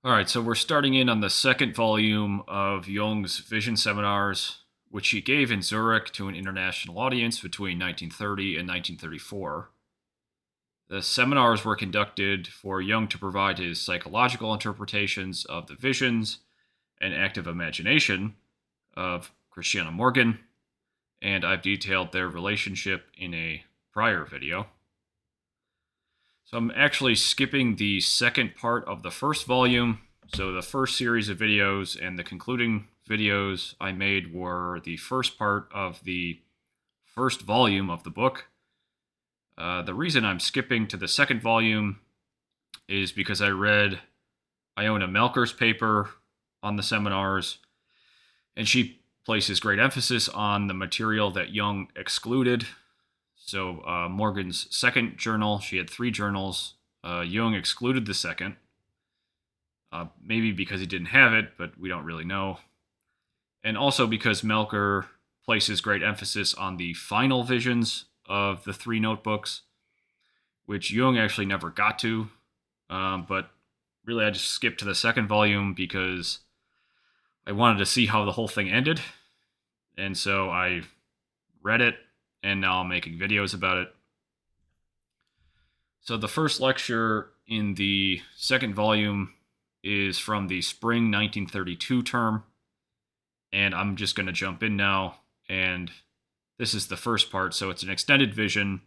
All right, so we're starting in on the second volume of Jung's Vision Seminars, which he gave in Zurich to an international audience between 1930 and 1934. The seminars were conducted for Jung to provide his psychological interpretations of the visions and active imagination of Christiana Morgan, and I've detailed their relationship in a prior video. So I'm actually skipping the second part of the first volume. So the first series of videos and the concluding videos I made were the first part of the first volume of the book. The reason I'm skipping to the second volume is because I read Iona Melker's paper on the seminars, and she places great emphasis on the material that Jung excluded. So Morgan's second journal, she had 3 journals. Jung excluded the second, maybe because he didn't have it, but we don't really know. And also because Melker places great emphasis on the final visions of the 3 notebooks, which Jung actually never got to. But really, I just skipped to the second volume because I wanted to see how the whole thing ended. And so I read it, and now I'm making videos about it. So the first lecture in the second volume is from the spring 1932 term, and I'm just going to jump in now, and this is the first part, so it's an extended vision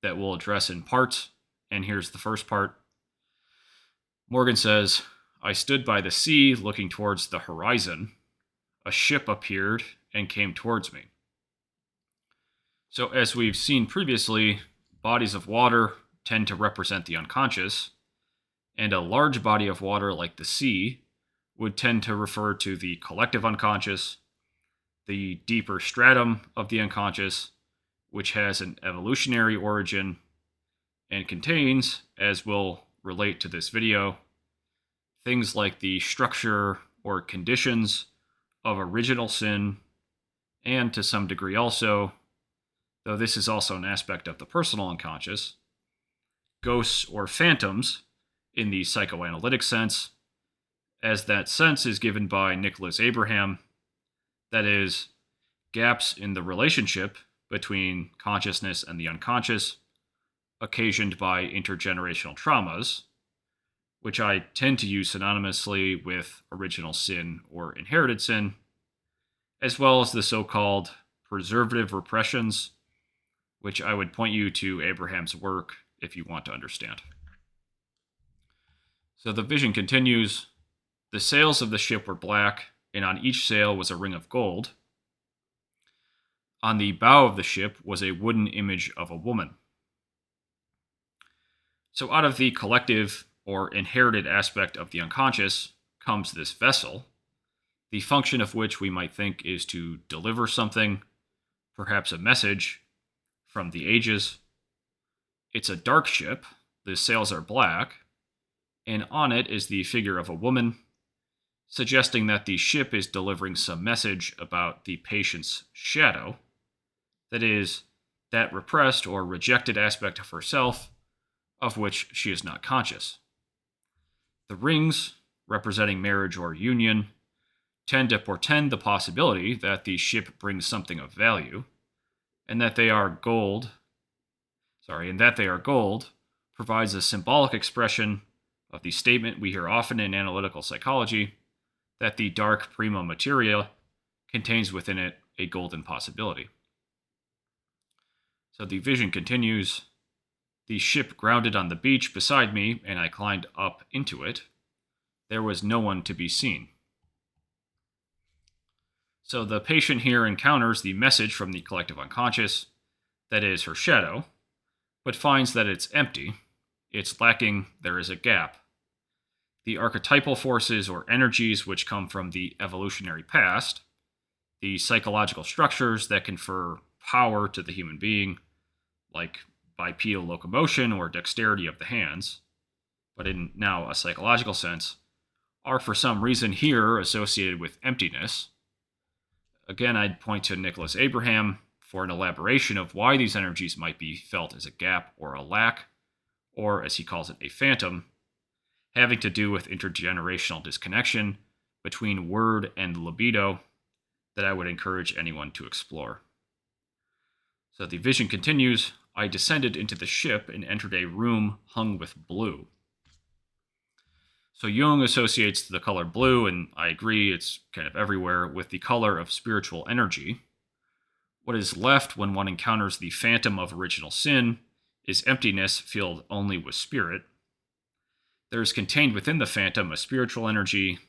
that we'll address in parts, and here's the first part. Morgan says, "I stood by the sea looking towards the horizon. A ship appeared and came towards me." So as we've seen previously, bodies of water tend to represent the unconscious, and a large body of water like the sea would tend to refer to the collective unconscious, the deeper stratum of the unconscious, which has an evolutionary origin and contains, as will relate to this video, things like the structure or conditions of original sin, and to some degree also, though this is also an aspect of the personal unconscious, ghosts or phantoms in the psychoanalytic sense, as that sense is given by Nicholas Abraham, that is, gaps in the relationship between consciousness and the unconscious, occasioned by intergenerational traumas, which I tend to use synonymously with original sin or inherited sin, as well as the so-called preservative repressions, which I would point you to Abraham's work if you want to understand. So the vision continues. The sails of the ship were black, and on each sail was a ring of gold. On the bow of the ship was a wooden image of a woman. So out of the collective or inherited aspect of the unconscious comes this vessel, the function of which we might think is to deliver something, perhaps a message, from the ages. It's a dark ship, the sails are black, and on it is the figure of a woman, suggesting that the ship is delivering some message about the patient's shadow, that is, that repressed or rejected aspect of herself of which she is not conscious. The rings, representing marriage or union, tend to portend the possibility that the ship brings something of value, and that they are gold provides a symbolic expression of the statement we hear often in analytical psychology that the dark prima materia contains within it a golden possibility. So the vision continues. The ship grounded on the beach beside me, and I climbed up into it. There was no one to be seen. So the patient here encounters the message from the collective unconscious, that is her shadow, but finds that it's empty, it's lacking, there is a gap. The archetypal forces or energies which come from the evolutionary past, the psychological structures that confer power to the human being, like bipedal locomotion or dexterity of the hands, but in now a psychological sense, are for some reason here associated with emptiness. Again, I'd point to Nicholas Abraham for an elaboration of why these energies might be felt as a gap or a lack, or as he calls it, a phantom, having to do with intergenerational disconnection between word and libido that I would encourage anyone to explore. So the vision continues. I descended into the ship and entered a room hung with blue. So Jung associates the color blue, and I agree it's kind of everywhere, with the color of spiritual energy. What is left when one encounters the phantom of original sin is emptiness filled only with spirit. There is contained within the phantom a spiritual energy,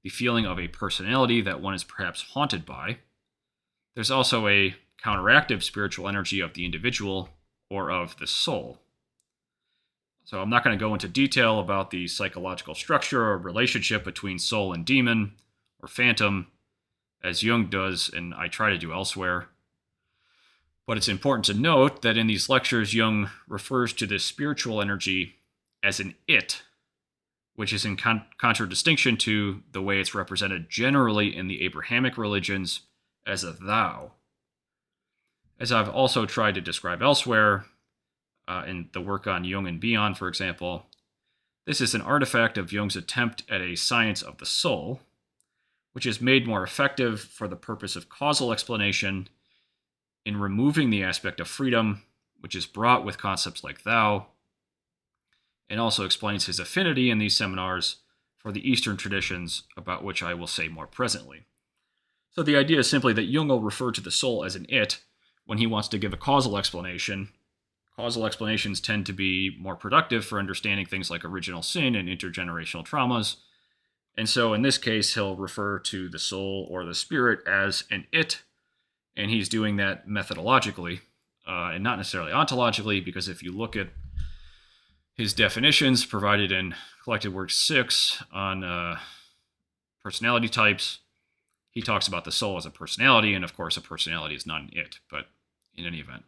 the feeling of a personality that one is perhaps haunted by. There's also a counteractive spiritual energy of the individual or of the soul. So I'm not going to go into detail about the psychological structure or relationship between soul and demon or phantom, as Jung does and I try to do elsewhere. But it's important to note that in these lectures, Jung refers to this spiritual energy as an it, which is in contradistinction to the way it's represented generally in the Abrahamic religions as a thou. As I've also tried to describe elsewhere, in the work on Jung and Beyond, for example, this is an artifact of Jung's attempt at a science of the soul, which is made more effective for the purpose of causal explanation in removing the aspect of freedom, which is brought with concepts like thou, and also explains his affinity in these seminars for the Eastern traditions, about which I will say more presently. So the idea is simply that Jung will refer to the soul as an it when he wants to give a causal explanation. Causal explanations tend to be more productive for understanding things like original sin and intergenerational traumas. And so in this case, he'll refer to the soul or the spirit as an it, and he's doing that methodologically and not necessarily ontologically, because if you look at his definitions provided in Collected Works 6 on personality types, he talks about the soul as a personality, and of course a personality is not an it, but in any event.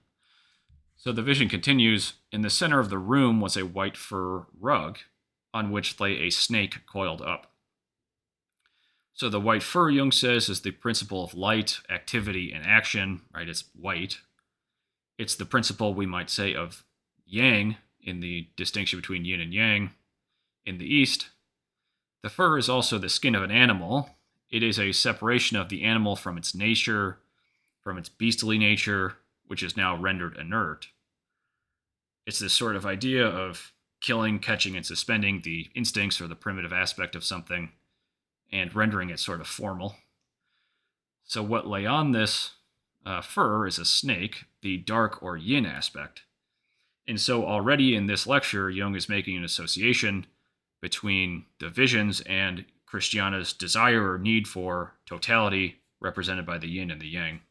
So the vision continues. In the center of the room was a white fur rug on which lay a snake coiled up. So the white fur, Jung says, is the principle of light, activity, and action, right? It's white. It's the principle, we might say, of yang in the distinction between yin and yang in the East. The fur is also the skin of an animal. It is a separation of the animal from its nature, from its beastly nature, which is now rendered inert. It's this sort of idea of killing, catching, and suspending the instincts or the primitive aspect of something and rendering it sort of formal. So what lay on this fur is a snake, the dark or yin aspect. And so already in this lecture, Jung is making an association between the visions and Christiana's desire or need for totality, represented by the yin and the yang.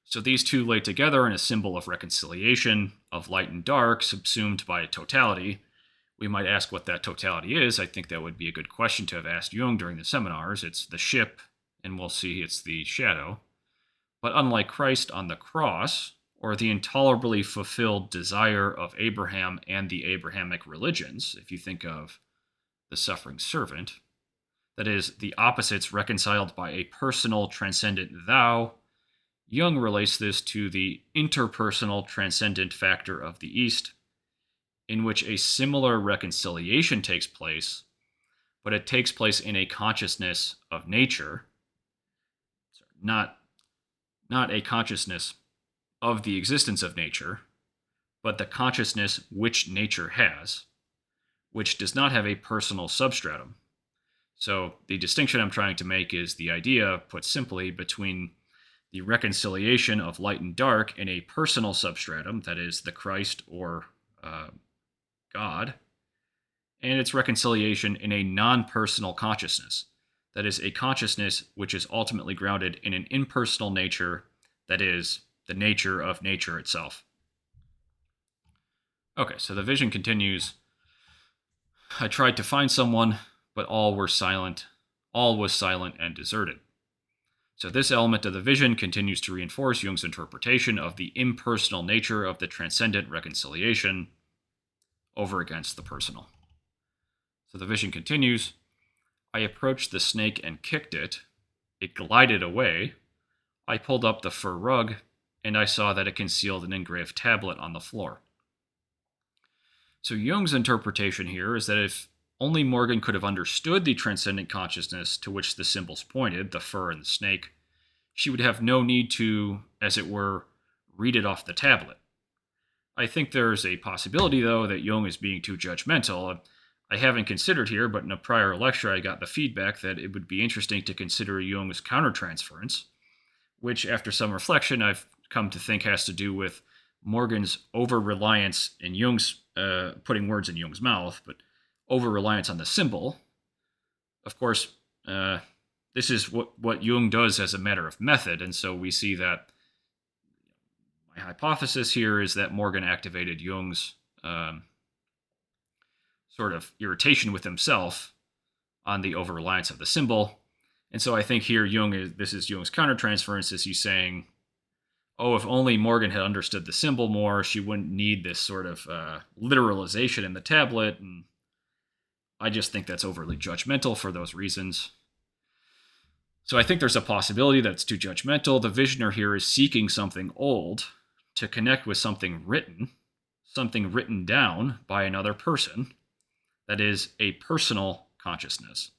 So these two lay together in a symbol of reconciliation, of light and dark, subsumed by totality. We might ask what that totality is. I think that would be a good question to have asked Jung during the seminars. It's the ship, and we'll see it's the shadow. But unlike Christ on the cross, or the intolerably fulfilled desire of Abraham and the Abrahamic religions, if you think of the suffering servant, that is, the opposites reconciled by a personal transcendent thou, Jung relates this to the interpersonal transcendent factor of the East, in which a similar reconciliation takes place, but it takes place in a consciousness of nature, not a consciousness of the existence of nature, but the consciousness which nature has, which does not have a personal substratum. So the distinction I'm trying to make is the idea, put simply, between the reconciliation of light and dark in a personal substratum, that is, the Christ or God, and its reconciliation in a non-personal consciousness, that is, a consciousness which is ultimately grounded in an impersonal nature, that is, the nature of nature itself. Okay, so the vision continues. I tried to find someone, but all were silent. All was silent and deserted. So this element of the vision continues to reinforce Jung's interpretation of the impersonal nature of the transcendent reconciliation over against the personal. So the vision continues. I approached the snake and kicked it. It glided away. I pulled up the fur rug, and I saw that it concealed an engraved tablet on the floor. So Jung's interpretation here is that if only Morgan could have understood the transcendent consciousness to which the symbols pointed, the fur and the snake, she would have no need to, as it were, read it off the tablet. I think there's a possibility, though, that Jung is being too judgmental. I haven't considered here, but in a prior lecture I got the feedback that it would be interesting to consider Jung's countertransference, which, after some reflection, I've come to think has to do with Morgan's over-reliance in Jung's, putting words in Jung's mouth, but over-reliance on the symbol. Of course, this is what Jung does as a matter of method, and so we see that my hypothesis here is that Morgan activated Jung's sort of irritation with himself on the over-reliance of the symbol. And so I think here this is Jung's countertransference, is he's saying, oh, if only Morgan had understood the symbol more, she wouldn't need this sort of literalization in the tablet. And I just think that's overly judgmental for those reasons. So I think there's a possibility that it's too judgmental. The visioner here is seeking something old to connect with something written down by another person, that is a personal consciousness.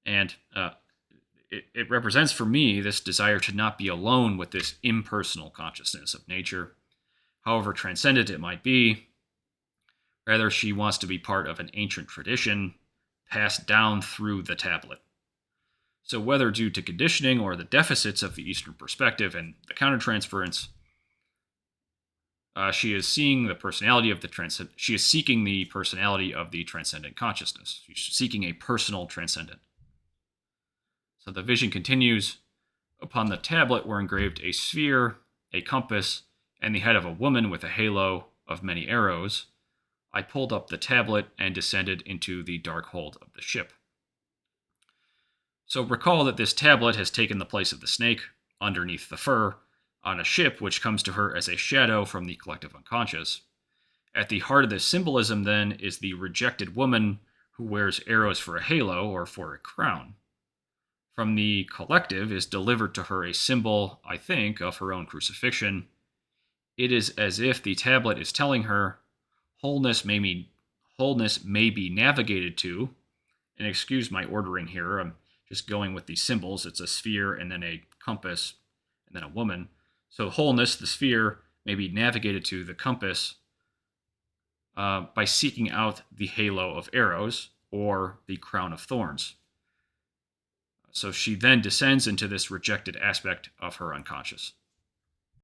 And it represents for me this desire to not be alone with this impersonal consciousness of nature, however transcendent it might be. Rather, she wants to be part of an ancient tradition passed down through the tablet. So whether due to conditioning or the deficits of the Eastern perspective and the countertransference, she is seeing the personality of the She is seeking the personality of the transcendent consciousness. She's seeking a personal transcendent. So the vision continues. Upon the tablet were engraved a sphere, a compass, and the head of a woman with a halo of many arrows. I pulled up the tablet and descended into the dark hold of the ship. So recall that this tablet has taken the place of the snake underneath the fur on a ship which comes to her as a shadow from the collective unconscious. At the heart of this symbolism, then, is the rejected woman who wears arrows for a halo or for a crown. From the collective is delivered to her a symbol, I think, of her own crucifixion. It is as if the tablet is telling her wholeness may be navigated to, and excuse my ordering here, I'm just going with these symbols. It's a sphere and then a compass and then a woman. So wholeness, the sphere, may be navigated to the compass by seeking out the halo of arrows or the crown of thorns. So she then descends into this rejected aspect of her unconscious.